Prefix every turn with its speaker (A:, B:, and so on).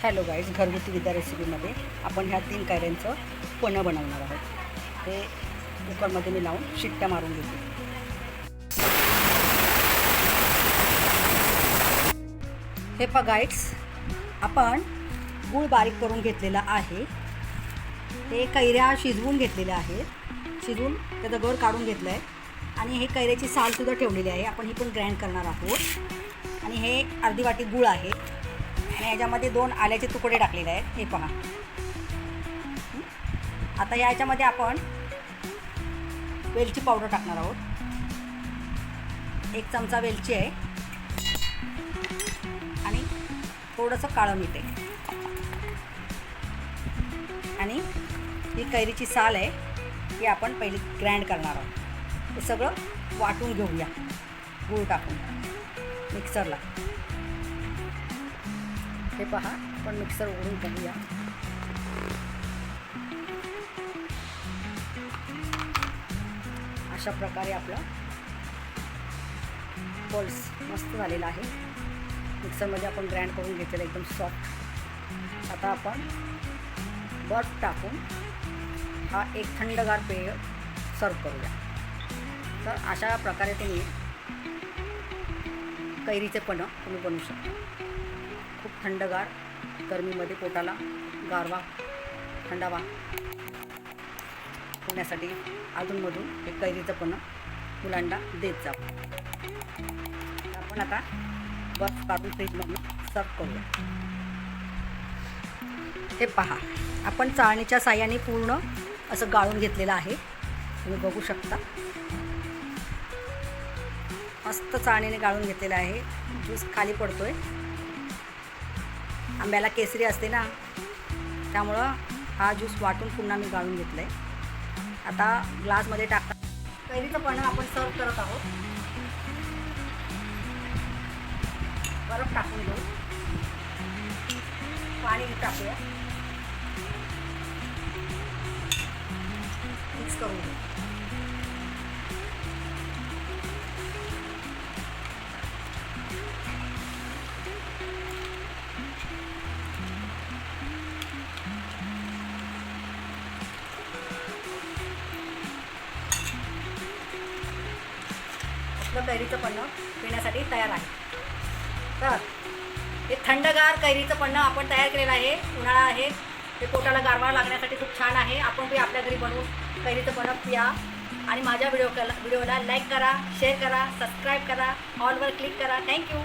A: Hello guys, घरगुती विद्या रेसिपीमध्ये आपण ह्या 3 कैऱ्यांचं पन्हं बनवणार आहोत. ते कुकरमध्ये मी लावून शिट्ट्या मारून घेते. हे पहा गाईड्स, आपण गूळ बारीक करून घेतलेला आहे. ते कैऱ्या शिजवून घेतलेल्या आहेत. शिजवून त्याचा गर काढून घेतला आहे आणि हे कैऱ्याची सालसुद्धा ठेवलेली आहे. आपण ही पण ग्राइंड करणार आहोत. आणि हे अर्धी वाटी गूळ आहे आणि याच्यामध्ये 2 आल्याचे तुकडे टाकलेले आहेत. हे पहा. आता याच्यामध्ये आपण वेलची पावडर टाकणार आहोत. 1 चमचा वेलची आहे आणि थोडंसं काळं मीठ आहे. आणि ही कैरीची साल आहे, ही आपण पहिली ग्राइंड करणार आहोत. हे सगळं वाटून घेऊया गूळ टाकून मिक्सरला. हे पहा, आपण मिक्सर ओढून घेऊया. अशा प्रकारे आपला पल्स मस्त झालेला आहे. मिक्सरमध्ये आपण ग्राइंड करून घेतलेलं एकदम सॉफ्ट. आता आपण बर्फ टाकून हा एक थंडगार पेय सर्व करूया. तर अशा प्रकारे तुम्ही कैरीचे पन्हं तुम्ही बनवू शकता. खूप थंडगार, गरमीमध्ये पोटाला गारवा, थंडावा होण्यासाठी अधूनमधून हे कैरीचं पन्हं मुलांना देत जावं. आपण आता बर्फ काढून फ्रीजमधून सर्व करूया. हे पहा, आपण चाळणीच्या साहाय्याने पूर्ण असं गाळून घेतलेलं आहे. तुम्ही बघू शकता, मस्त चाळणीने गाळून घेतलेलं आहे. ज्यूस खाली पडतोय. आंब्याला केसरी असते ना, त्यामुळं हा ज्यूस वाटून पुन्हा मी गाळून घेतलं आहे. आता ग्लासमध्ये टाकता कैरीचं पन्हं आपण सर्व करत आहोत. बर्फ टाकून घेऊ, पाणी टाकूया, मिक्स करून घेऊ. आपलं कैरीचं पन्हं पिण्यासाठी तयार आहे. तर हे थंडगार कैरीचं पन्हं आपण तयार केलेलं आहे. उन्हाळा आहे, ते पोटाला गारवा लागण्यासाठी खूप छान आहे. आपण बी आपल्या घरी बनवून कैरीचं पन्हं पिया. आणि माझ्या व्हिडिओला लाईक करा, शेअर करा, सबस्क्राईब करा, ऑलवर क्लिक करा. थँक्यू.